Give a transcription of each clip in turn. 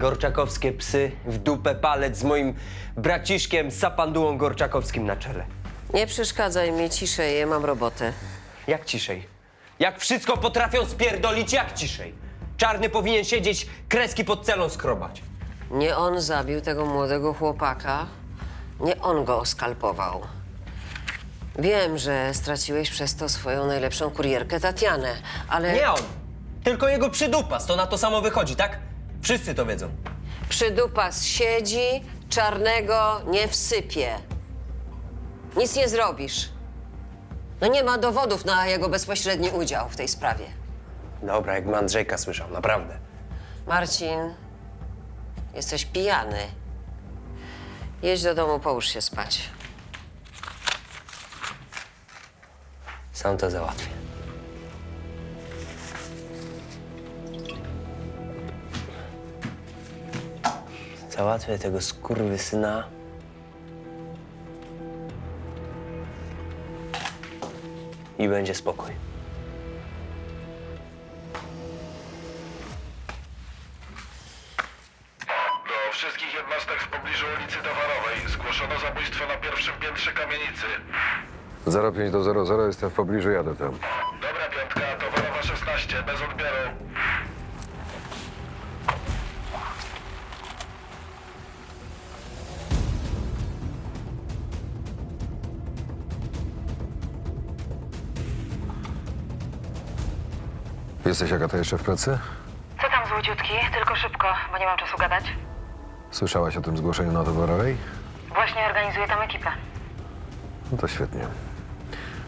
gorczakowskie psy w dupę palec z moim braciszkiem Sapandułą Gorczakowskim na czele. Nie przeszkadzaj mi, ciszej, mam robotę. Jak ciszej? Jak wszystko potrafią spierdolić, jak ciszej? Czarny powinien siedzieć, kreski pod celą skrobać. Nie on zabił tego młodego chłopaka, nie on go oskalpował. Wiem, że straciłeś przez to swoją najlepszą kurierkę Tatianę, ale... Nie on, tylko jego przydupas, to na to samo wychodzi, tak? Wszyscy to wiedzą. Przydupas siedzi, Czarnego nie wsypie. Nic nie zrobisz. No nie ma dowodów na jego bezpośredni udział w tej sprawie. Dobra, jakby Andrzejka słyszał, naprawdę. Marcin, jesteś pijany. Jedź do domu, połóż się spać. Sam to załatwię. Załatwię tego skurwysyna. I będzie spokój. Do wszystkich jednostek w pobliżu ulicy Towarowej zgłoszono zabójstwo na pierwszym piętrze kamienicy. 05 do 00, jestem w pobliżu, jadę tam. Dobra, piątka, Towarowa 16, bez odbioru. Jesteś, Agata, jeszcze w pracy? Co tam, złodziutki? Tylko szybko, bo nie mam czasu gadać. Słyszałaś o tym zgłoszeniu na Towarowej? Właśnie organizuję tam ekipę. No to świetnie.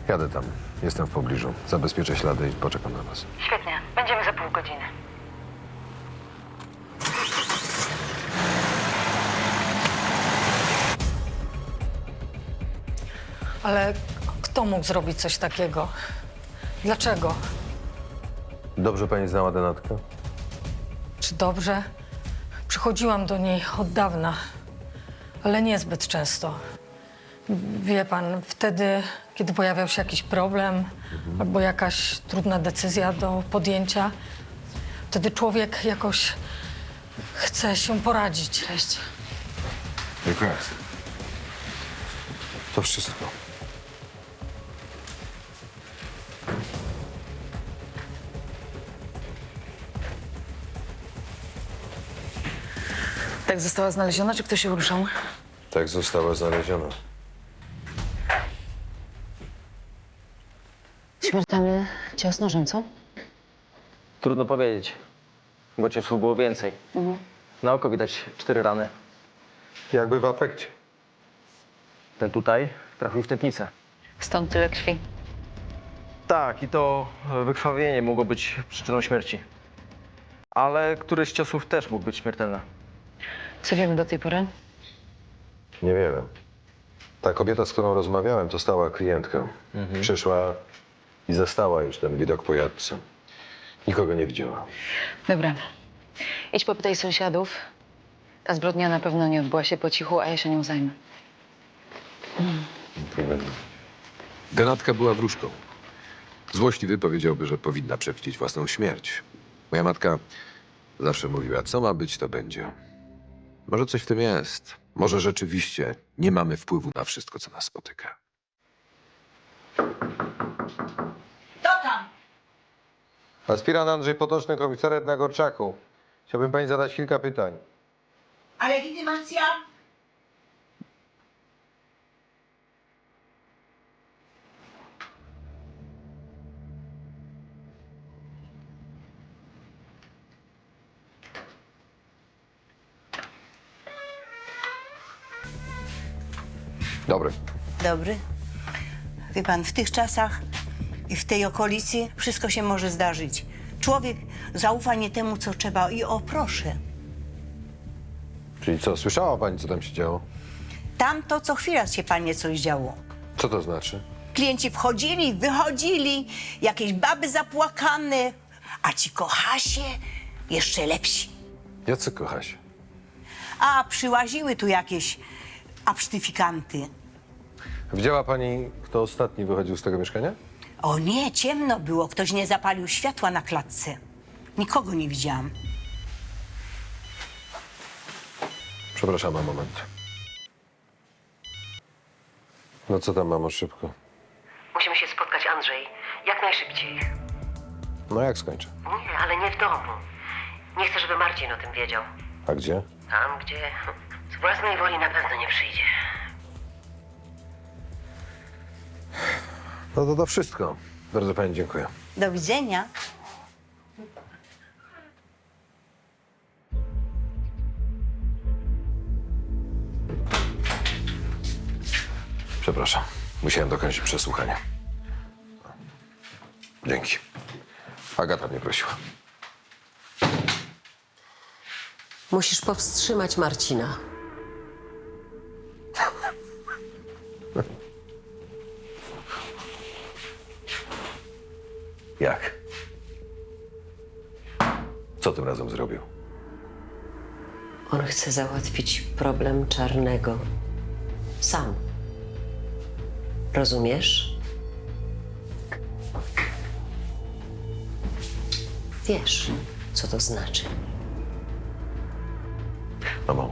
Jadę tam. Jestem w pobliżu. Zabezpieczę ślady i poczekam na was. Świetnie. Będziemy za pół godziny. Ale kto mógł zrobić coś takiego? Dlaczego? Dobrze pani znała Denatkę? Czy dobrze? Przychodziłam do niej od dawna, ale niezbyt często. Wie pan, wtedy, kiedy pojawiał się jakiś problem albo jakaś trudna decyzja do podjęcia, wtedy człowiek jakoś chce się poradzić. Cześć. Dziękuję. To wszystko. Tak została znaleziona, czy ktoś się ruszał? Tak została znaleziona. Śmiertelny cios nożem, co? Trudno powiedzieć, bo ciosów było więcej. Na oko widać 4 rany. Jakby w afekcie. Ten tutaj trafił w tętnicę. Stąd tyle krwi. Tak, i to wykrwawienie mogło być przyczyną śmierci. Ale któryś z ciosów też mógł być śmiertelny. Co wiemy do tej pory? Niewiele. Ta kobieta, z którą rozmawiałem, to stała klientka. Przyszła i zastała już ten widok po jadce. Nikogo nie widziała. Dobra. Idź popytaj sąsiadów. Ta zbrodnia na pewno nie odbyła się po cichu, a ja się nią zajmę. Denatka była wróżką. Złośliwy powiedziałby, że powinna przewidzieć własną śmierć. Moja matka zawsze mówiła, co ma być, to będzie. Może coś w tym jest. Może rzeczywiście nie mamy wpływu na wszystko, co nas spotyka. Aspirant Andrzej Potoczny, komisariat na Gorczaku. Chciałbym pani zadać kilka pytań. A legitymacja? Dobry. Dobry. Wie pan, w tych czasach i w tej okolicy wszystko się może zdarzyć. Człowiek zaufa nie temu, co trzeba i o, proszę. Czyli co, słyszała pani, co tam się działo? Tam to co chwila się panie coś działo. Co to znaczy? Klienci wchodzili, wychodzili, jakieś baby zapłakane, a ci kochasie jeszcze lepsi. Jacy kocha się? A przyłaziły tu jakieś absztyfikanty. Widziała pani, kto ostatni wychodził z tego mieszkania? O nie, ciemno było, ktoś nie zapalił światła na klatce. Nikogo nie widziałam. Przepraszam, na moment. No co tam, mamo, szybko? Musimy się spotkać, Andrzej. Jak najszybciej. No jak skończę? Nie, ale nie w domu. Nie chcę, żeby Marcin o tym wiedział. A gdzie? Tam, gdzie z własnej woli na pewno nie przyjdzie. No to wszystko. Bardzo pani dziękuję. Do widzenia. Przepraszam. Musiałem dokończyć przesłuchanie. Dzięki. Agata mnie prosiła. Musisz powstrzymać Marcina. Jak? Co tym razem zrobił? On chce załatwić problem Czarnego. Sam. Rozumiesz? Wiesz, co to znaczy. Mamo.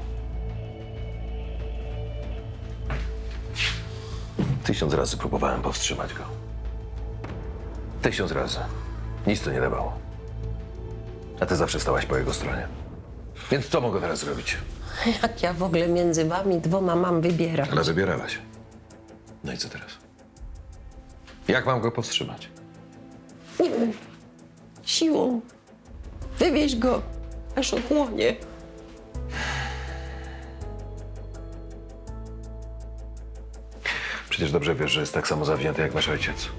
1000 razy próbowałem powstrzymać go. 1000 razy. Nic to nie dawało. A ty zawsze stałaś po jego stronie. Więc co mogę teraz zrobić? Jak ja w ogóle między wami dwoma mam wybierać? Ale wybierałaś. No i co teraz? Jak mam go powstrzymać? Nie wiem. Siłą. Wywieź go, aż ochłonie. Przecież dobrze wiesz, że jest tak samo zawzięty jak nasz ojciec.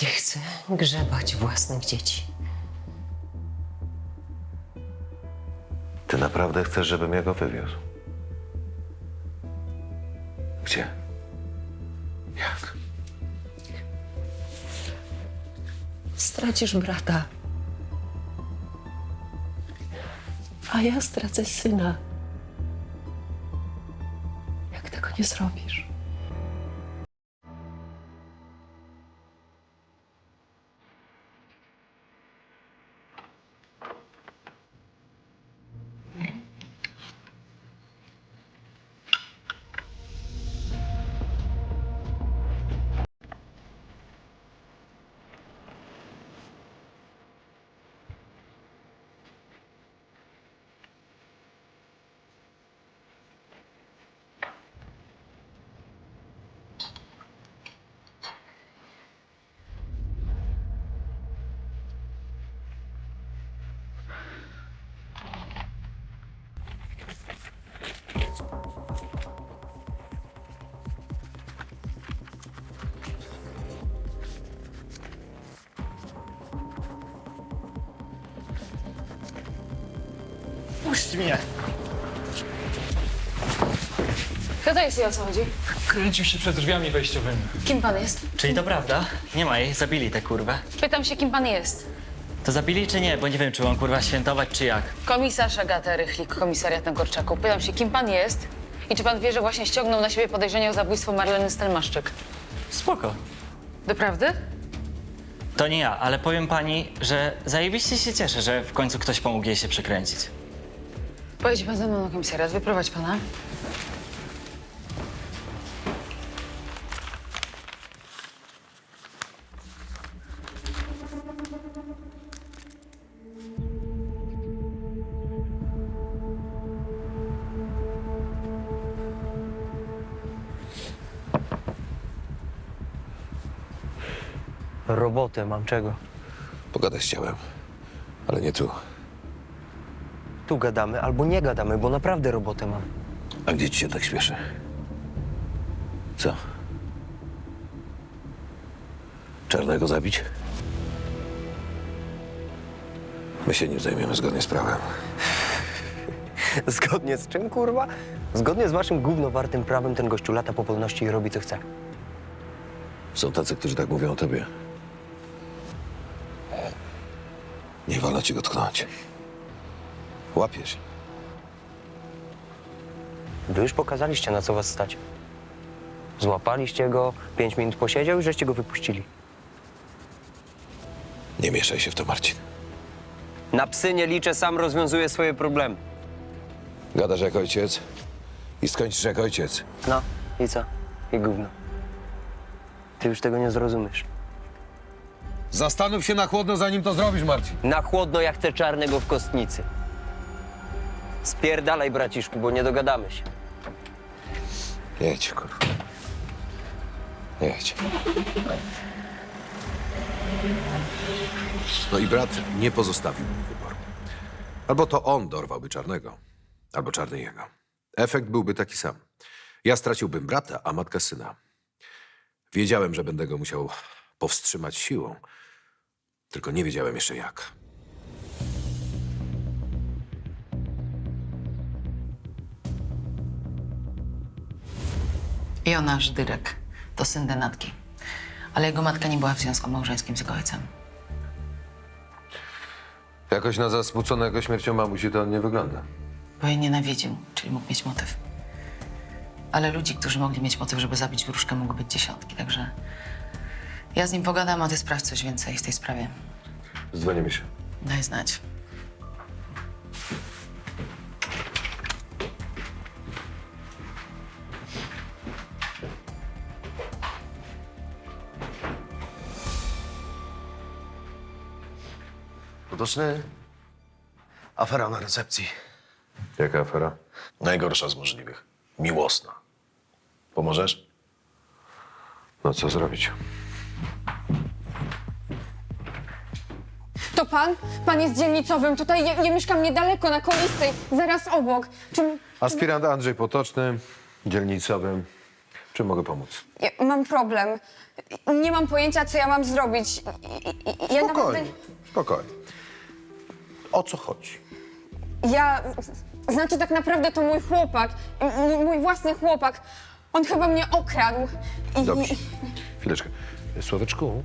Nie chcę grzebać własnych dzieci. Ty naprawdę chcesz, żebym ja go wywiózł? Gdzie? Jak? Stracisz brata. A ja stracę syna. Jak tego nie zrobisz? Puść mnie! Kto to jest i o co chodzi? Kręcił się przed drzwiami wejściowymi. Kim pan jest? Czyli to prawda? Nie ma jej, zabili tę kurwę. Pytam się, kim pan jest. To zabili czy nie? Bo nie wiem, czy mam kurwa świętować, czy jak. Komisarz Agata Rychlik, komisariat na Korczaku. Pytam się, kim pan jest i czy pan wie, że właśnie ściągnął na siebie podejrzenie o zabójstwo Marleny Stelmaszczyk. Spoko. Doprawdy? To nie ja, ale powiem pani, że zajebiście się cieszę, że w końcu ktoś pomógł jej się przekręcić. Pojedź pan ze mną na komisariat, wyprowadź pana. Robotę mam czego? Pogadać chciałem, ale nie tu. Tu gadamy albo nie gadamy, bo naprawdę robotę mam. A gdzie ci się tak śpieszy? Co? Czarnego zabić? My się nim zajmiemy zgodnie z prawem. Zgodnie z czym, kurwa? Zgodnie z waszym gównowartym prawem ten gościu lata po wolności i robi co chce. Są tacy, którzy tak mówią o tobie. Nie wolno ci go tknąć. Łapiesz. Wy już pokazaliście, na co was stać. Złapaliście go, 5 minut posiedział i żeście go wypuścili. Nie mieszaj się w to, Marcin. Na psy nie liczę, sam rozwiązuję swoje problemy. Gadasz jak ojciec i skończysz jak ojciec. No, i co? I gówno. Ty już tego nie zrozumiesz. Zastanów się na chłodno, zanim to zrobisz, Marcin. Na chłodno ja chcę Czarnego w kostnicy. Spierdalaj, braciszku, bo nie dogadamy się. Jedź, kurwa. Jedź. No i brat nie pozostawił mi wyboru. Albo to on dorwałby Czarnego, albo Czarny jego. Efekt byłby taki sam. Ja straciłbym brata, a matka syna. Wiedziałem, że będę go musiał powstrzymać siłą, tylko nie wiedziałem jeszcze jak. Jonasz Dyrek to syn denatki. Ale jego matka nie była w związku małżeńskim z jego ojcem. Jakoś na zasmuconego śmiercią mamusi to on nie wygląda. Bo jej nienawidził, czyli mógł mieć motyw. Ale ludzi, którzy mogli mieć motyw, żeby zabić wróżkę, mogły być dziesiątki, także... Ja z nim pogadam, a ty sprawdź coś więcej w tej sprawie. Dzwonimy się. Daj znać. Potoczny. Afera na recepcji. Jaka afera? Najgorsza z możliwych. Miłosna. Pomożesz? No co zrobić? To pan? Pan jest dzielnicowym. Tutaj ja mieszkam niedaleko, na Kolistej, zaraz obok. Czy Aspirant Andrzej Potoczny, dzielnicowym. Czym mogę pomóc? ja mam problem. Nie mam pojęcia, co ja mam zrobić. Ja Spokojnie, spokojnie. O co chodzi? Znaczy tak naprawdę to mój chłopak, mój własny chłopak. On chyba mnie okradł. Dobrze. Chwileczkę. Sławeczku,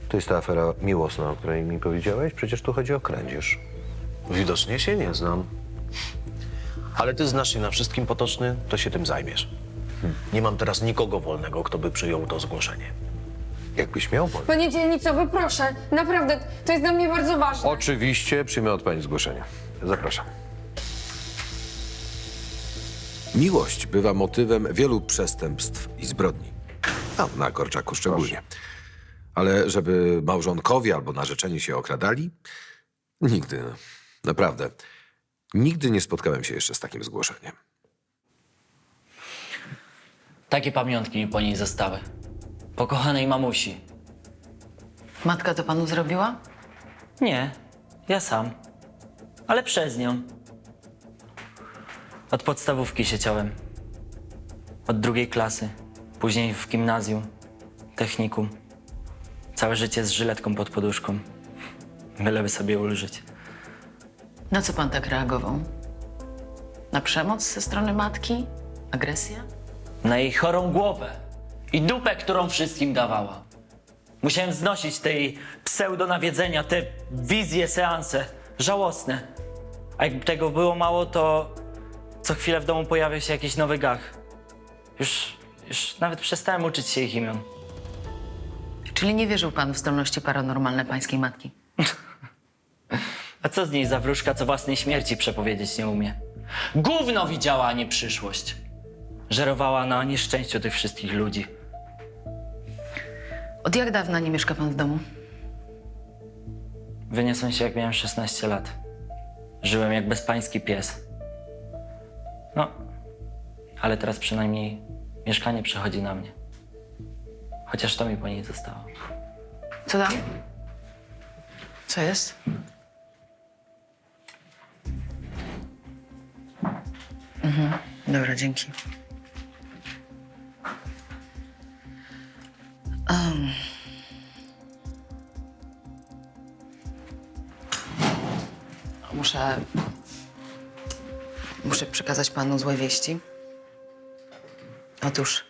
to jest ta afera miłosna, o której mi powiedziałeś? Przecież tu chodzi o kradzież. Widocznie się nie znam. Ale ty znasz się na wszystkim, Potoczny, to się tym zajmiesz. Nie mam teraz nikogo wolnego, kto by przyjął to zgłoszenie. Jakbyś miał wolę. Panie dzielnicowy, proszę, naprawdę, to jest dla mnie bardzo ważne. Oczywiście przyjmę od pani zgłoszenie. Zapraszam. Miłość bywa motywem wielu przestępstw i zbrodni. A na Korczaku szczególnie. Ale żeby małżonkowie albo narzeczeni się okradali? Nigdy. Naprawdę. Nigdy nie spotkałem się jeszcze z takim zgłoszeniem. Takie pamiątki mi po niej zostały. Po kochanej mamusi. Matka to panu zrobiła? Nie, ja sam. Ale przez nią. Od podstawówki siedziałem. Od 2. klasy. Później w gimnazjum, technikum. Całe życie z żyletką pod poduszką. Byleby sobie ulżyć. Na co pan tak reagował? Na przemoc ze strony matki? Agresja? Na jej chorą głowę i dupę, którą wszystkim dawała. Musiałem znosić tej pseudonawiedzenia, te wizje, seanse. Żałosne. A jakby tego było mało, to co chwilę w domu pojawia się jakiś nowy gach. Już nawet przestałem uczyć się ich imion. Czyli nie wierzył pan w zdolności paranormalne pańskiej matki? A co z niej za wróżka, co własnej śmierci przepowiedzieć nie umie? Gówno widziała, a nie przyszłość. Żerowała na nieszczęściu tych wszystkich ludzi. Od jak dawna nie mieszka pan w domu? Wyniosłem się, jak miałem 16 lat. Żyłem jak bezpański pies. No, ale teraz przynajmniej mieszkanie przechodzi na mnie. Chociaż to mi po niej zostało. Co tam? Co jest? Dobra, dzięki. Muszę przekazać panu złe wieści. Otóż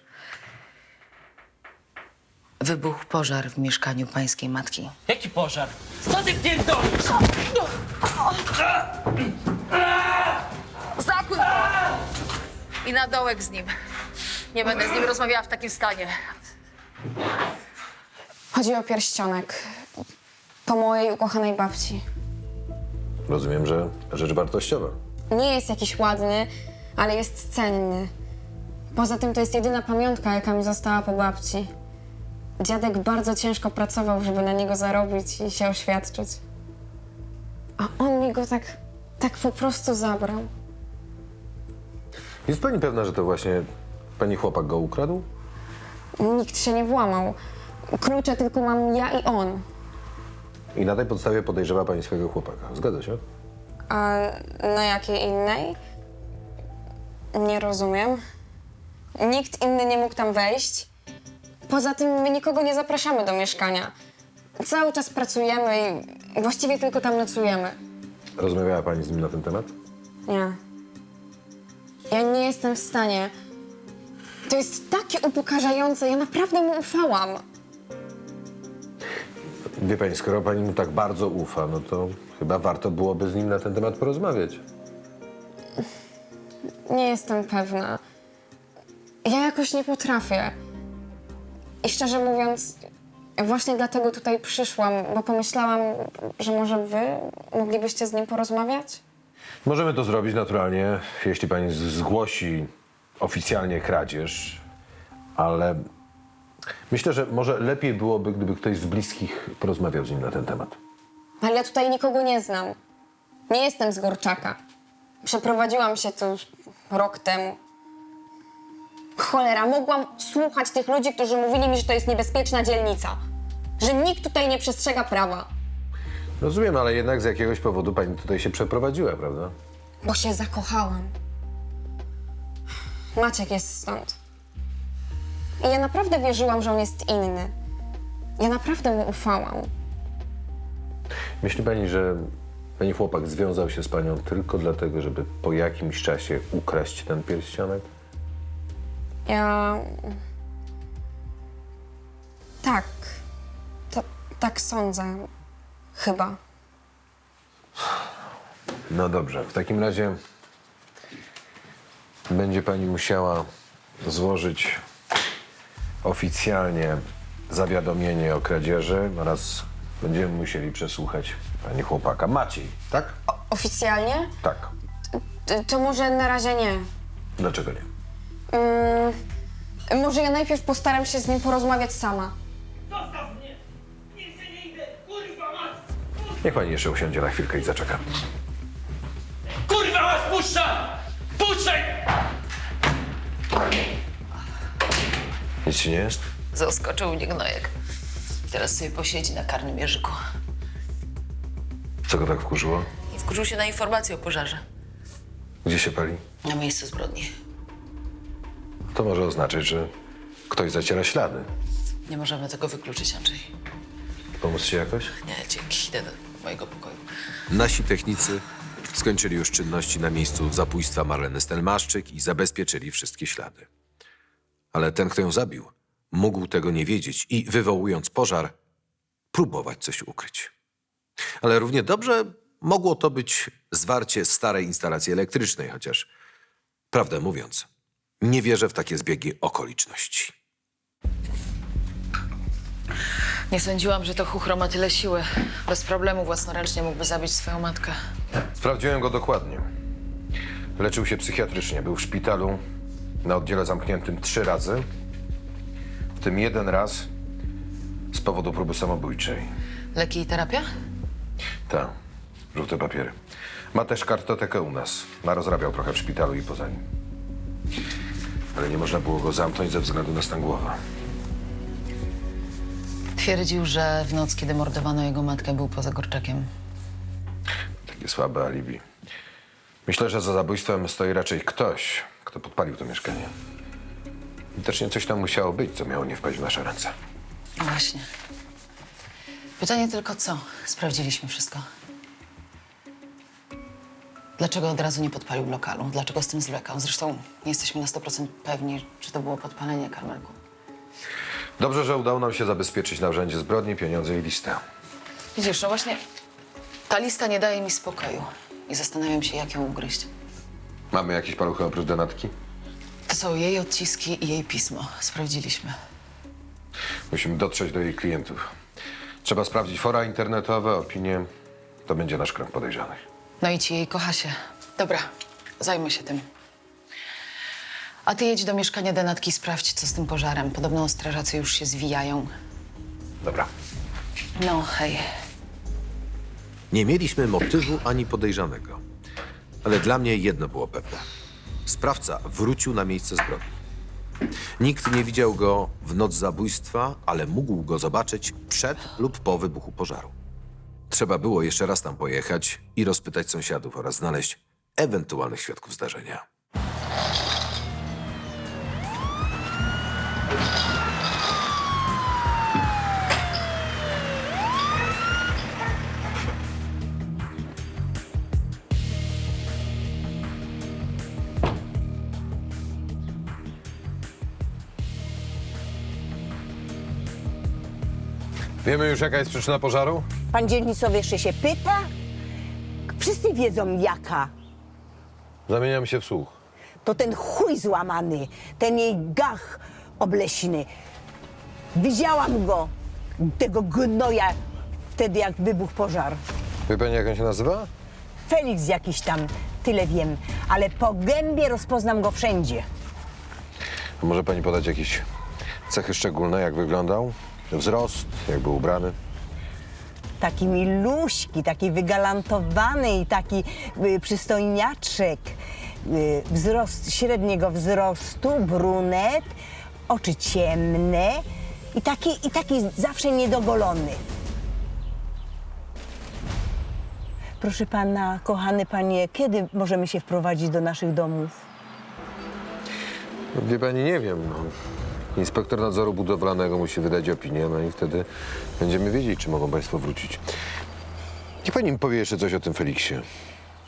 wybuchł pożar w mieszkaniu pańskiej matki. Jaki pożar? Co ty pierdolisz? Zakuj go! I na dołek z nim. Nie będę z nim rozmawiała w takim stanie. Chodzi o pierścionek. Po mojej ukochanej babci. Rozumiem, że rzecz wartościowa. Nie jest jakiś ładny, ale jest cenny. Poza tym to jest jedyna pamiątka, jaka mi została po babci. Dziadek bardzo ciężko pracował, żeby na niego zarobić i się oświadczyć. A on mi go tak po prostu zabrał. Jest pani pewna, że to właśnie pani chłopak go ukradł? Nikt się nie włamał. Klucze tylko mam ja i on. I na tej podstawie podejrzewa pani swojego chłopaka. Zgadza się? A na jakiej innej? Nie rozumiem. Nikt inny nie mógł tam wejść. Poza tym my nikogo nie zapraszamy do mieszkania. Cały czas pracujemy i właściwie tylko tam nocujemy. Rozmawiała pani z nim na ten temat? Nie. Ja nie jestem w stanie. To jest takie upokarzające. Ja naprawdę mu ufałam. Wie pani, skoro pani mu tak bardzo ufa, no to chyba warto byłoby z nim na ten temat porozmawiać. Nie jestem pewna. Ja jakoś nie potrafię. I szczerze mówiąc, właśnie dlatego tutaj przyszłam, bo pomyślałam, że może wy moglibyście z nim porozmawiać? Możemy to zrobić naturalnie, jeśli pani zgłosi oficjalnie kradzież, ale myślę, że może lepiej byłoby, gdyby ktoś z bliskich porozmawiał z nim na ten temat. Ale ja tutaj nikogo nie znam. Nie jestem z Gorczaka. Przeprowadziłam się tu rok temu. Cholera, mogłam słuchać tych ludzi, którzy mówili mi, że to jest niebezpieczna dzielnica. Że nikt tutaj nie przestrzega prawa. Rozumiem, ale jednak z jakiegoś powodu pani tutaj się przeprowadziła, prawda? Bo się zakochałam. Maciek jest stąd. I ja naprawdę wierzyłam, że on jest inny. Ja naprawdę mu ufałam. Myśli pani, że pani chłopak związał się z panią tylko dlatego, żeby po jakimś czasie ukraść ten pierścionek? Tak. Tak sądzę. Chyba. No dobrze, w takim razie będzie pani musiała złożyć oficjalnie zawiadomienie o kradzieży oraz będziemy musieli przesłuchać pani chłopaka. Maciej, tak? Oficjalnie? Tak. To może na razie nie. Dlaczego nie? Może ja najpierw postaram się z nim porozmawiać sama. Niech pani jeszcze usiądzie na chwilkę i zaczeka. Kurwa, was puszczam! Puszczaj! Nic ci nie jest? Zaskoczył mnie gnojek. Teraz sobie posiedzi na karnym jeżyku. Co go tak wkurzyło? I wkurzył się na informację o pożarze. Gdzie się pali? Na miejscu zbrodni. To może oznaczać, że ktoś zaciera ślady. Nie możemy tego wykluczyć, Andrzej. Pomóc ci jakoś? Nie, dzięki. Idę do mojego pokoju. Nasi technicy skończyli już czynności na miejscu zabójstwa Marleny Stelmaszczyk i zabezpieczyli wszystkie ślady. Ale ten, kto ją zabił, mógł tego nie wiedzieć i wywołując pożar, próbować coś ukryć. Ale równie dobrze mogło to być zwarcie starej instalacji elektrycznej, chociaż, prawdę mówiąc, nie wierzę w takie zbiegi okoliczności. Nie sądziłam, że to chuchro ma tyle siły. Bez problemu własnoręcznie mógłby zabić swoją matkę. Sprawdziłem go dokładnie. Leczył się psychiatrycznie. Był w szpitalu na oddziale zamkniętym 3 razy, w tym 1 raz z powodu próby samobójczej. Leki i terapia? Tak, żółte papiery. Ma też kartotekę u nas. Narozrabiał trochę w szpitalu i poza nim. Ale nie można było go zamknąć ze względu na stan głowy. Twierdził, że w noc, kiedy mordowano jego matkę, był poza Gorczakiem. Takie słabe alibi. Myślę, że za zabójstwem stoi raczej ktoś, kto podpalił to mieszkanie. Widocznie coś tam musiało być, co miało nie wpaść w nasze ręce. No właśnie. Pytanie tylko co? Sprawdziliśmy wszystko. Dlaczego od razu nie podpalił lokalu? Dlaczego z tym zwlekał? Zresztą nie jesteśmy na 100% pewni, czy to było podpalenie, Karmelku. Dobrze, że udało nam się zabezpieczyć narzędzie zbrodni, pieniądze i listę. Widzisz, no właśnie ta lista nie daje mi spokoju i zastanawiam się, jak ją ugryźć. Mamy jakieś paluchy oprócz Donatki? To są jej odciski i jej pismo. Sprawdziliśmy. Musimy dotrzeć do jej klientów. Trzeba sprawdzić fora internetowe, opinie. To będzie nasz krąg podejrzanych. No i ci jej kocha się. Dobra, zajmę się tym. A ty jedź do mieszkania Denatki i sprawdź, co z tym pożarem. Podobno strażacy już się zwijają. Dobra. No, hej. Nie mieliśmy motywu ani podejrzanego. Ale dla mnie jedno było pewne. Sprawca wrócił na miejsce zbrodni. Nikt nie widział go w noc zabójstwa, ale mógł go zobaczyć przed lub po wybuchu pożaru. Trzeba było jeszcze raz tam pojechać i rozpytać sąsiadów oraz znaleźć ewentualnych świadków zdarzenia. Wiemy już, jaka jest przyczyna pożaru? Pan dzielnicowy jeszcze się pyta? Wszyscy wiedzą jaka. Zamieniam się w słuch. To ten chuj złamany, ten jej gach obleśny. Widziałam go, tego gnoja, wtedy jak wybuchł pożar. Wie pani, jak on się nazywa? Felix jakiś tam, tyle wiem, ale po gębie rozpoznam go wszędzie. A może pani podać jakieś cechy szczególne, jak wyglądał? Wzrost, jak był ubrany? Taki miluśki, taki wygalantowany i taki przystojniaczek. Średniego wzrostu, brunet, oczy ciemne i taki zawsze niedogolony. Proszę pana, kochany panie, kiedy możemy się wprowadzić do naszych domów? Wie pani, nie wiem. No. Inspektor nadzoru budowlanego musi wydać opinię, no i wtedy będziemy wiedzieć, czy mogą państwo wrócić. Niech pani mi powie jeszcze coś o tym Feliksie.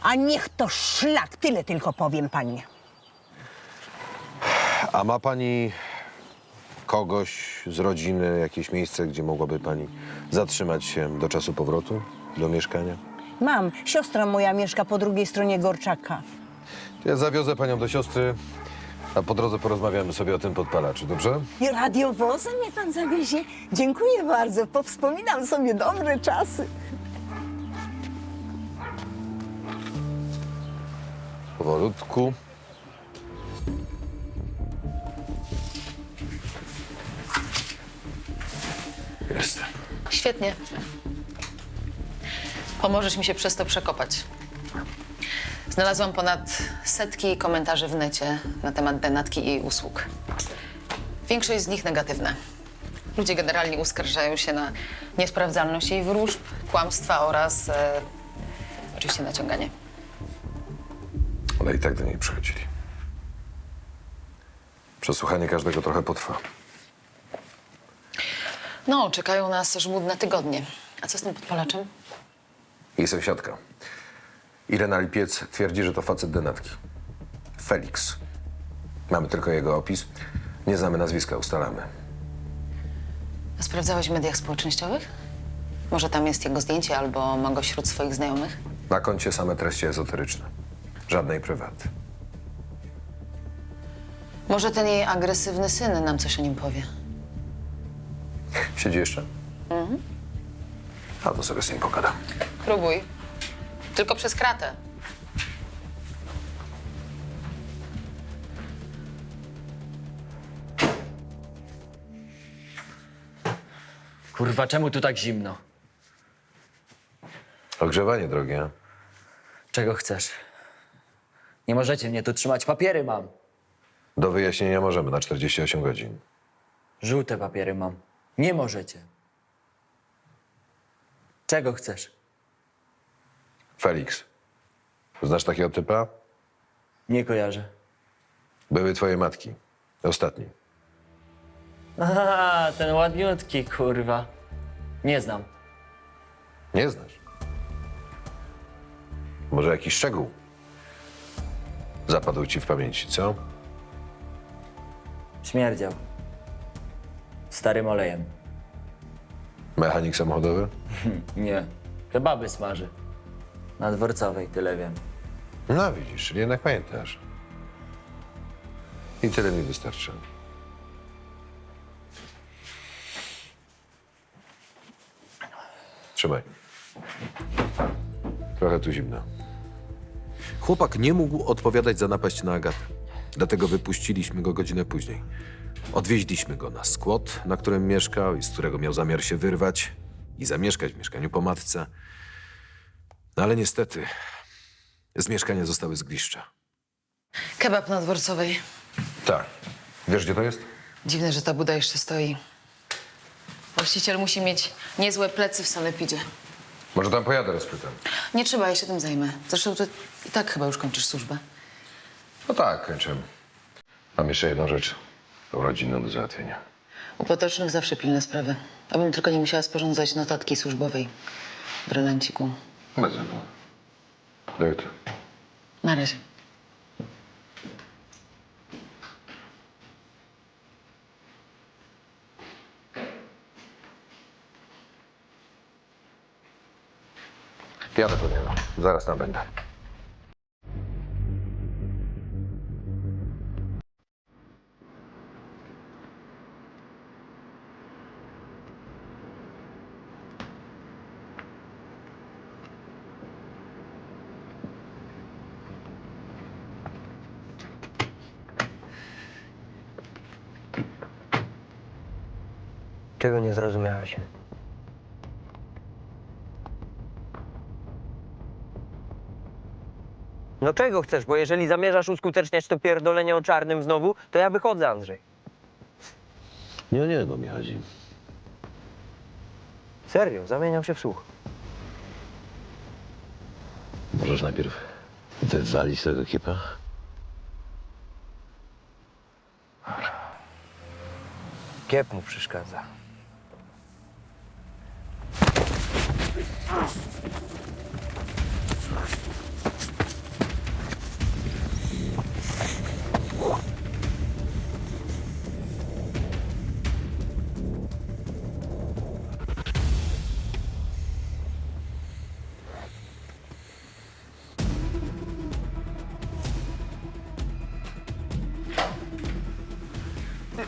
A niech to szlak, tyle tylko powiem, panie. A ma pani kogoś z rodziny, jakieś miejsce, gdzie mogłaby pani zatrzymać się do czasu powrotu do mieszkania? Mam. Siostra moja mieszka po drugiej stronie Gorczaka. Ja zawiozę panią do siostry, a po drodze porozmawiamy sobie o tym podpalaczu, dobrze? I radiowozem mnie pan zawiezie? Dziękuję bardzo. Powspominam sobie dobre czasy. Powolutku. Jestem. Świetnie. Pomożesz mi się przez to przekopać. Znalazłam ponad setki komentarzy w necie na temat Denatki i jej usług. Większość z nich negatywne. Ludzie generalnie uskarżają się na niesprawdzalność jej wróżb, kłamstwa oraz oczywiście naciąganie. Ale i tak do niej przychodzili. Przesłuchanie każdego trochę potrwa. No, czekają nas żmudne tygodnie. A co z tym podpalaczem? Jej sąsiadka. Irena Lipiec twierdzi, że to facet Denatki. Felix. Mamy tylko jego opis. Nie znamy nazwiska, ustalamy. A sprawdzałeś w mediach społecznościowych? Może tam jest jego zdjęcie albo ma go wśród swoich znajomych? Na koncie same treści ezoteryczne. Żadnej prywaty. Może ten jej agresywny syn nam coś o nim powie. Siedzi jeszcze? Mhm. A to sobie z nim pogadam. Próbuj. Tylko przez kratę. Kurwa, czemu tu tak zimno? Ogrzewanie drogie. Czego chcesz? Nie możecie mnie tu trzymać, papiery mam. Do wyjaśnienia możemy na 48 godzin. Żółte papiery mam. Nie możecie. Czego chcesz? Felix. Znasz takiego typa? Nie kojarzę. Były twoje matki. Ostatni. Aha, ten ładniutki, kurwa. Nie znam. Nie znasz? Może jakiś szczegół zapadł ci w pamięci, co? Śmierdział. Starym olejem. Mechanik samochodowy? Nie. Kebaby smaży. Na Dworcowej, tyle wiem. No widzisz, czyli jednak pamiętasz. I tyle mi wystarczy. Trzymaj. Trochę tu zimno. Chłopak nie mógł odpowiadać za napaść na Agatę. Dlatego wypuściliśmy go godzinę później. Odwieźliśmy go na skład, na którym mieszkał i z którego miał zamiar się wyrwać i zamieszkać w mieszkaniu po matce. No ale niestety z mieszkania zostały zgliszcza. Kebab na Dworcowej. Tak. Wiesz, gdzie to jest? Dziwne, że ta buda jeszcze stoi. Właściciel musi mieć niezłe plecy w sanepidzie. Może tam pojadę, rozpytam. Nie trzeba, ja się tym zajmę. Zresztą ty i tak chyba już kończysz służbę. No tak, kończę. Mam jeszcze jedną rzecz. Tą rodzinną do załatwienia. U potocznych zawsze pilne sprawy. Abym tylko nie musiała sporządzać notatki służbowej w renenciku. Bez zabawy. Do jutra. Na razie. Jadę po niego. Zaraz tam będę. Czego nie zrozumiałaś? No czego chcesz? Bo jeżeli zamierzasz uskuteczniać to pierdolenie o czarnym znowu, to ja wychodzę, Andrzej. Nie o niego mi chodzi. Serio, zamieniam się w słuch. Możesz najpierw wywalić tego kipa? Kiep mu przeszkadza.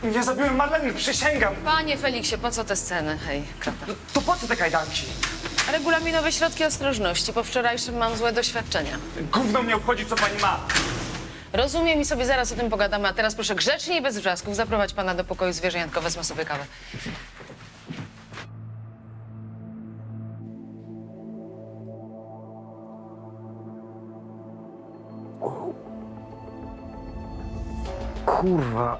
Nie zabiłem Marleny, przysięgam! Panie Feliksie, po co te sceny? Hej, krapa. To po co te kajdanki? Regulaminowe środki ostrożności. Po wczorajszym mam złe doświadczenia. Gówno mnie obchodzi, co pani ma! Rozumiem i sobie zaraz o tym pogadamy, a teraz proszę grzecznie i bez wrzasków zaprowadź pana do pokoju zwierzątko, wezmę sobie kawę. Kurwa.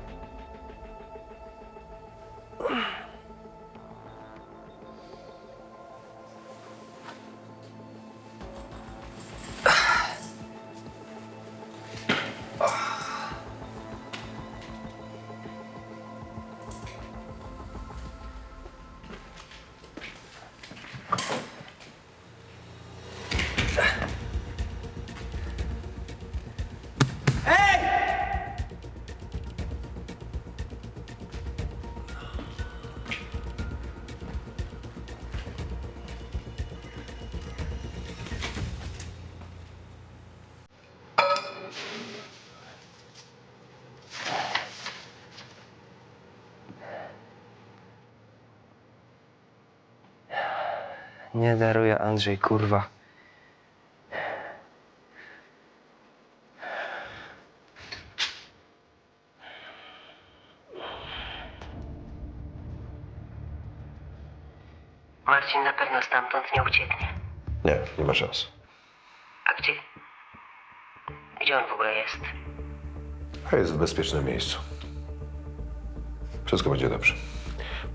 Nie daruję, Andrzej, kurwa. Marcin na pewno stamtąd nie ucieknie. Nie, nie ma szans. A gdzie? Gdzie on w ogóle jest? A jest w bezpiecznym miejscu. Wszystko będzie dobrze.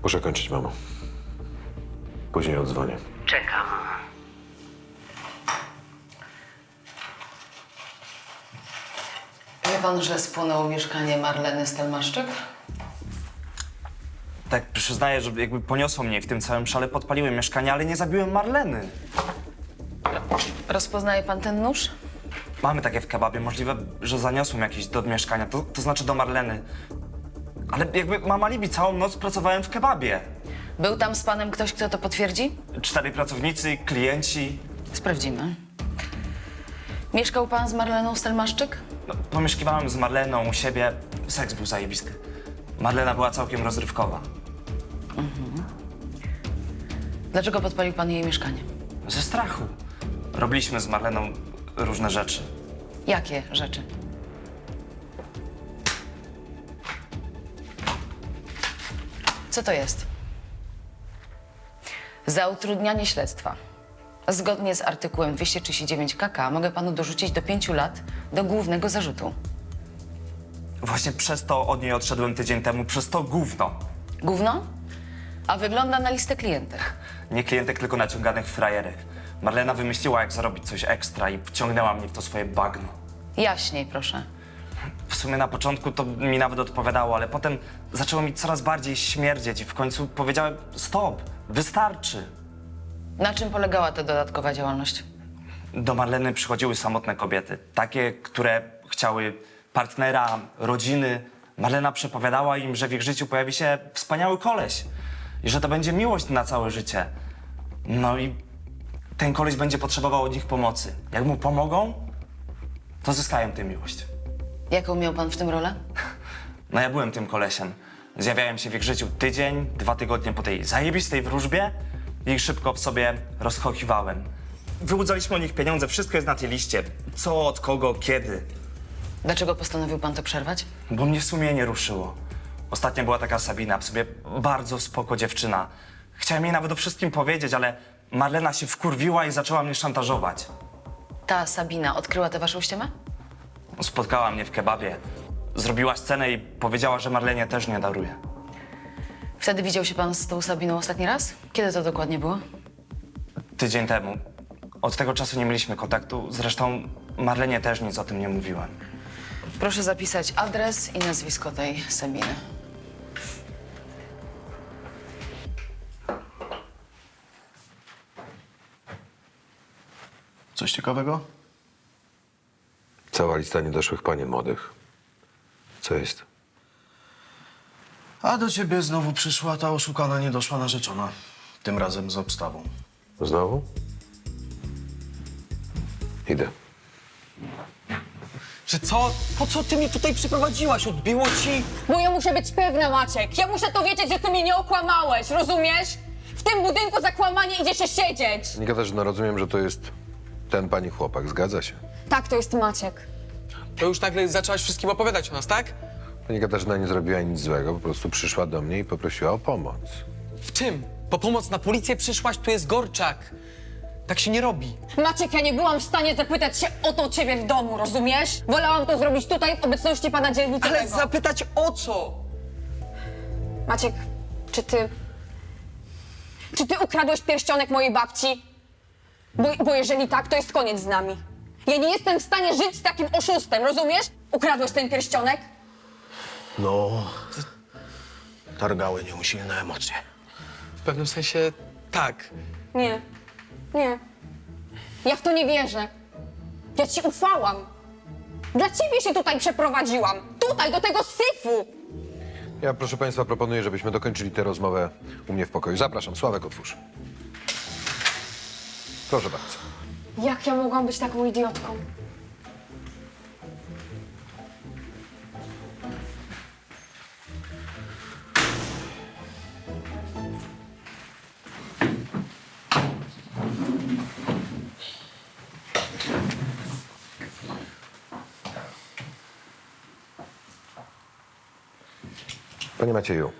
Muszę kończyć, mamo. Później odzwonię. Czekam. Wie pan, że spłonęło mieszkanie Marleny Stelmaszczyk? Tak, przyznaję, że jakby poniosło mnie w tym całym szale, podpaliłem mieszkanie, ale nie zabiłem Marleny. Rozpoznaje pan ten nóż? Mamy takie w kebabie, możliwe, że zaniosłem jakiś do mieszkania, to znaczy do Marleny. Ale jakby mam alibi, całą noc pracowałem w kebabie. Był tam z panem ktoś, kto to potwierdzi? 4 pracownicy, klienci. Sprawdzimy. Mieszkał pan z Marleną Stelmaszczyk? No, pomieszkiwałem z Marleną u siebie, seks był zajebisty. Marlena była całkiem rozrywkowa. Dlaczego podpalił pan jej mieszkanie? Ze strachu. Robiliśmy z Marleną różne rzeczy. Jakie rzeczy? Co to jest? Za utrudnianie śledztwa. Zgodnie z artykułem 239 KK mogę panu dorzucić do 5 lat do głównego zarzutu. Właśnie przez to od niej odszedłem tydzień temu, przez to gówno. Gówno? A wygląda na listę klientek. Nie klientek, tylko naciąganych frajerek. Marlena wymyśliła, jak zarobić coś ekstra i wciągnęła mnie w to swoje bagno. Jaśniej, proszę. W sumie na początku to mi nawet odpowiadało, ale potem zaczęło mi coraz bardziej śmierdzieć i w końcu powiedziałem stop, wystarczy. Na czym polegała ta dodatkowa działalność? Do Marleny przychodziły samotne kobiety, takie, które chciały partnera, rodziny. Marlena przepowiadała im, że w ich życiu pojawi się wspaniały koleś i że to będzie miłość na całe życie. No i ten koleś będzie potrzebował od nich pomocy. Jak mu pomogą, to zyskają tę miłość. Jaką miał pan w tym rolę? No ja byłem tym kolesiem. Zjawiałem się w ich życiu tydzień, 2 tygodnie po tej zajebistej wróżbie i ich szybko w sobie rozchokiwałem. Wyłudzaliśmy o nich pieniądze, wszystko jest na tej liście. Co, od kogo, kiedy. Dlaczego postanowił pan to przerwać? Bo mnie sumienie ruszyło. Ostatnio była taka Sabina, w sobie bardzo spoko dziewczyna. Chciałem jej nawet o wszystkim powiedzieć, ale Marlena się wkurwiła i zaczęła mnie szantażować. Ta Sabina odkryła tę waszą ściemę? Spotkała mnie w kebabie. Zrobiła scenę i powiedziała, że Marlenie też nie daruje. Wtedy widział się pan z tą Sabiną ostatni raz? Kiedy to dokładnie było? Tydzień temu. Od tego czasu nie mieliśmy kontaktu. Zresztą Marlenie też nic o tym nie mówiłem. Proszę zapisać adres i nazwisko tej Sabiny. Coś ciekawego? Cała lista niedoszłych panien młodych. Co jest? A do ciebie znowu przyszła ta oszukana, niedoszła narzeczona. Tym razem z obstawą. Znowu? Idę. Że co? Po co ty mnie tutaj przyprowadziłaś? Odbiło ci? Bo ja muszę być pewna, Maciek. Ja muszę to wiedzieć, że ty mnie nie okłamałeś, rozumiesz? W tym budynku za kłamanie idzie się siedzieć. Pani Katarzyna, rozumiem, że to jest ten pani chłopak. Zgadza się? Tak, to jest Maciek. To już nagle zaczęłaś wszystkim opowiadać o nas, tak? Pani Katarzyna nie zrobiła nic złego, po prostu przyszła do mnie i poprosiła o pomoc. W czym? Po pomoc na policję przyszłaś? Tu jest Gorczak. Tak się nie robi. Maciek, ja nie byłam w stanie zapytać się o to ciebie w domu, rozumiesz? Wolałam to zrobić tutaj w obecności pana dzielnicowego. Ale zapytać o co? Maciek, czy ty ukradłeś pierścionek mojej babci? Bo jeżeli tak, to jest koniec z nami. Ja nie jestem w stanie żyć z takim oszustem, rozumiesz? Ukradłeś ten pierścionek? No, targały nieusilne emocje. W pewnym sensie tak. Nie. Ja w to nie wierzę. Ja ci ufałam. Dla ciebie się tutaj przeprowadziłam. Tutaj, do tego syfu. Ja, proszę państwa, proponuję, żebyśmy dokończyli tę rozmowę u mnie w pokoju. Zapraszam, Sławek, otwórz. Proszę bardzo. Jak ja mogłam być taką idiotką? Panie Macieju,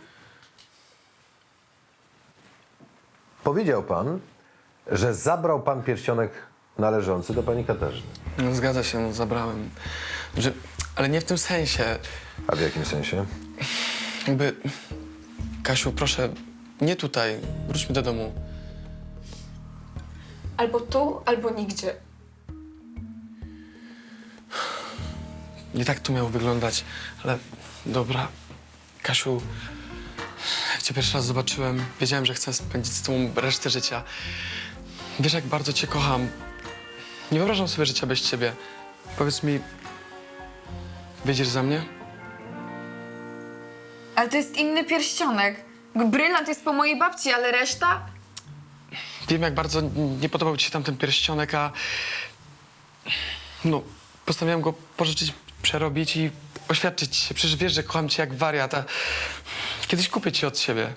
powiedział pan, że zabrał pan pierścionek należący do pani Katarzyny. No zgadza się, no zabrałem. Ale nie w tym sensie. A w jakim sensie? Jakby... Kasiu, proszę, nie tutaj. Wróćmy do domu. Albo tu, albo nigdzie. Nie tak to miało wyglądać, ale dobra. Kasiu, jak cię pierwszy raz zobaczyłem, wiedziałem, że chcę spędzić z tobą resztę życia. Wiesz, jak bardzo cię kocham. Nie wyobrażam sobie życia bez ciebie. Powiedz mi, wyjdziesz za mnie? Ale to jest inny pierścionek. Brylant jest po mojej babci, ale reszta? Wiem, jak bardzo nie podobał ci się tamten pierścionek, a... No, postanowiłem go pożyczyć, przerobić i oświadczyć się. Przecież wiesz, że kocham cię jak wariat, a kiedyś kupię ci od siebie.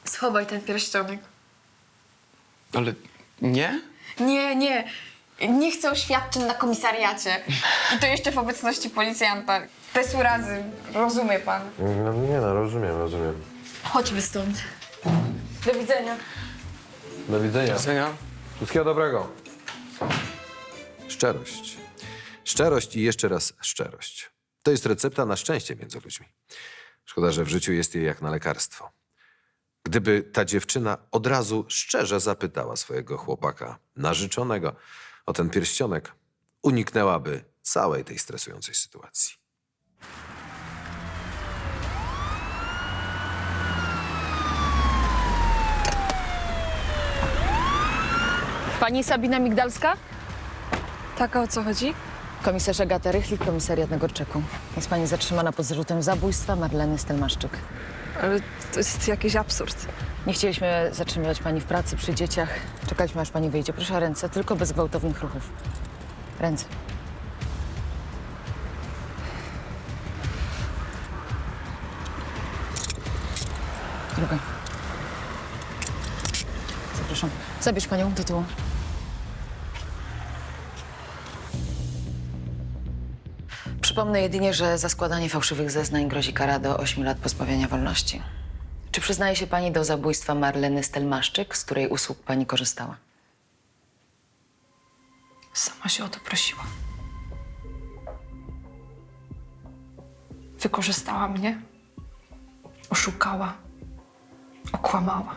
Schowaj ten pierścionek. Ale nie? Nie, nie. Nie chcę oświadczeń na komisariacie. I to jeszcze w obecności policjanta. Bez urazy. Rozumie pan. No nie no, rozumiem. Chodźmy stąd. Do widzenia. Do widzenia. Do widzenia. Wszystkiego dobrego. Szczerość. Szczerość i jeszcze raz szczerość. To jest recepta na szczęście między ludźmi. Szkoda, że w życiu jest jej jak na lekarstwo. Gdyby ta dziewczyna od razu szczerze zapytała swojego chłopaka, narzeczonego, o ten pierścionek, uniknęłaby całej tej stresującej sytuacji. Pani Sabina Migdalska? Tak, a o co chodzi? Komisarz Agata Rychlik, komisariat na Gorczeku. Jest pani zatrzymana pod zarzutem zabójstwa Marleny Stelmaszczyk. Ale to jest jakiś absurd. Nie chcieliśmy zatrzymywać pani w pracy przy dzieciach. Czekaliśmy, aż pani wyjdzie. Proszę ręce, tylko bez gwałtownych ruchów. Ręce. Drugą. Zapraszam. Zabierz panią do tyłu. Przypomnę jedynie, że za składanie fałszywych zeznań grozi kara do 8 lat pozbawienia wolności. Czy przyznaje się pani do zabójstwa Marleny Stelmaszczyk, z której usług pani korzystała? Sama się o to prosiła. Wykorzystała mnie, oszukała, okłamała.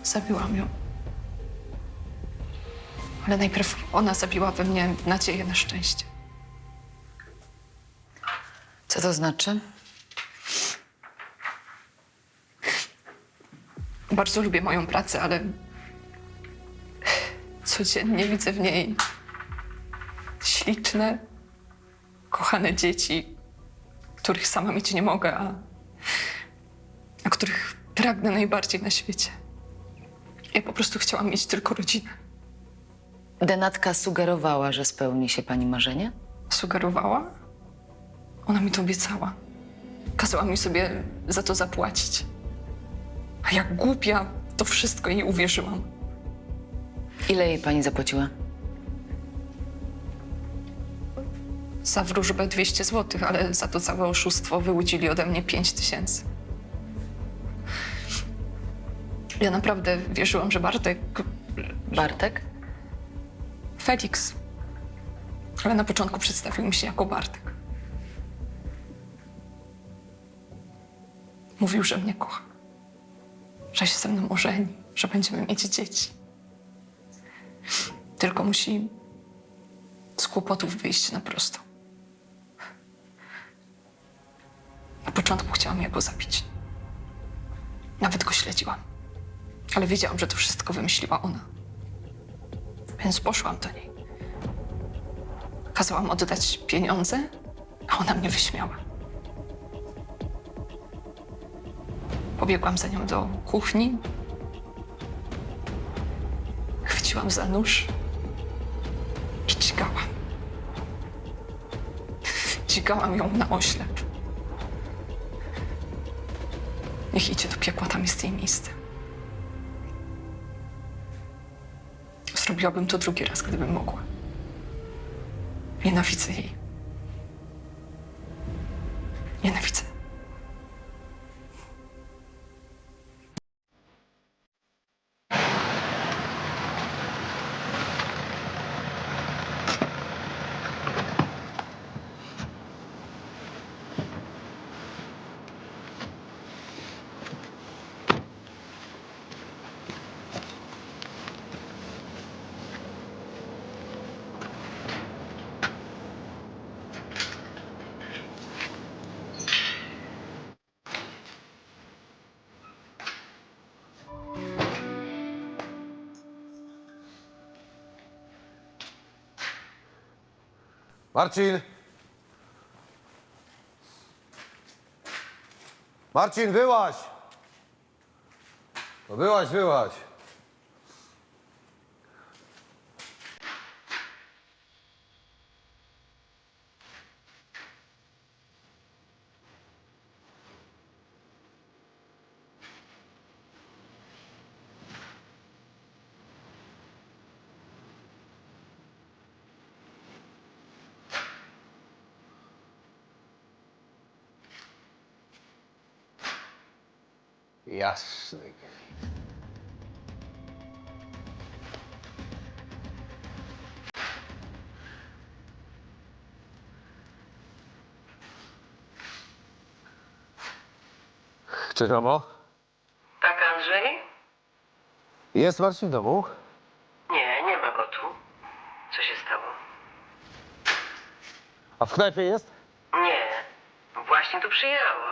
Zabiłam ją. Ale najpierw ona zabiła we mnie nadzieję na szczęście. Co to znaczy? Bardzo lubię moją pracę, ale codziennie widzę w niej śliczne, kochane dzieci, których sama mieć nie mogę, a których pragnę najbardziej na świecie. Ja po prostu chciałam mieć tylko rodzinę. Denatka sugerowała, że spełni się pani marzenie? Sugerowała? Ona mi to obiecała. Kazała mi sobie za to zapłacić. A jak głupia, to wszystko jej uwierzyłam. Ile jej pani zapłaciła? Za wróżbę 200 zł, ale za to całe oszustwo wyłudzili ode mnie 5000. Ja naprawdę wierzyłam, że Bartek... Bartek? Felix. Ale na początku przedstawił mi się jako Bartek. Mówił, że mnie kocha. Że się ze mną ożeni, że będziemy mieć dzieci. Tylko musi z kłopotów wyjść na prosto. Na początku chciałam ja go zabić. Nawet go śledziłam. Ale wiedziałam, że to wszystko wymyśliła ona. Więc poszłam do niej. Kazałam oddać pieniądze, a ona mnie wyśmiała. Pobiegłam za nią do kuchni. Chwyciłam za nóż i dźgałam. Dźgałam ją na oślep. Niech idzie do piekła, tam jest jej miejsce. Zrobiłabym to drugi raz, gdybym mogła. Nienawidzę jej. Nienawidzę. Marcin! Marcin, wyłaź! No wyłaź. Jasny. Cześć, mamo. Tak, Andrzej? Jest Marcin w domu? Nie, nie ma go tu. Co się stało? A w knajpie jest? Nie, właśnie tu przyjechało.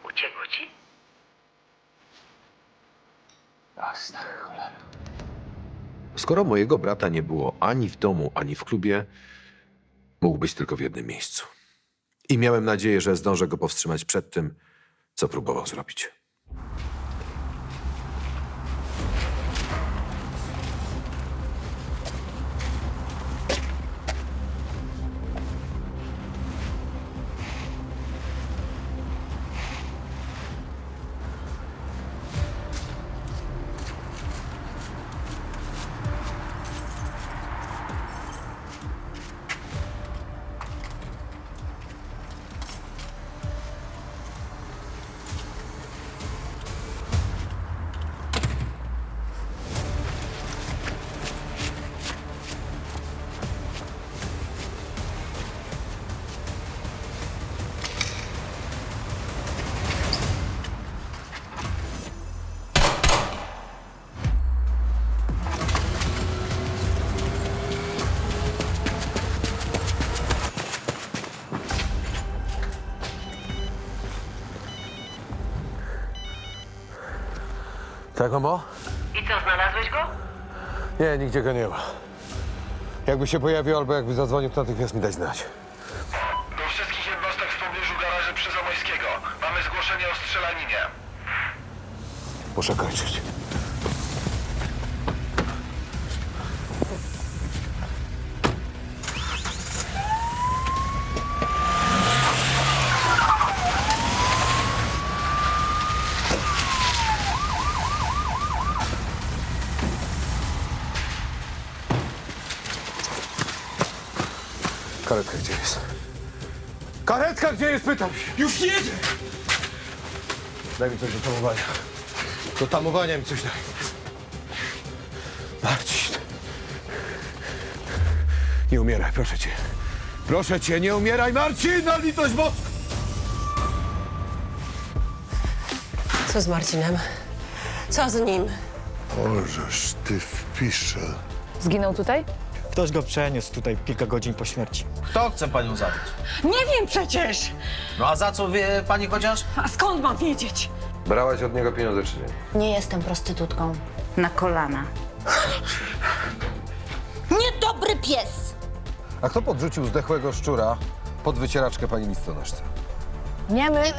Uciekło ci? Jasna cholera. Skoro mojego brata nie było ani w domu, ani w klubie, mógł być tylko w jednym miejscu. I miałem nadzieję, że zdążę go powstrzymać przed tym, co próbował zrobić. Tak, mamo? I co, znalazłeś go? Nie, nigdzie go nie ma. Jakby się pojawił albo jakby zadzwonił, to natychmiast mi dać znać. Do wszystkich jednostek w pobliżu garaży przy Zamojskiego. Mamy zgłoszenie o strzelaninie. Muszę kończyć. Karetka gdzie jest? Karetka gdzie jest, pytam się! Już jedzie! Daj mi coś do tamowania. Do tamowania mi coś daj. Marcin. Nie umieraj, proszę cię. Proszę cię, nie umieraj, Marcin! Na litość boską! Co z Marcinem? Co z nim? Możesz ty wpiszę. Zginął tutaj? Ktoś go przeniósł tutaj kilka godzin po śmierci. Kto chce panią zabić? Nie wiem przecież! No a za co wie pani chociaż? A skąd mam wiedzieć? Brałaś od niego pieniądze, czy nie? Nie jestem prostytutką. Na kolana. Niedobry pies! A kto podrzucił zdechłego szczura pod wycieraczkę pani listonoszce? Nie my.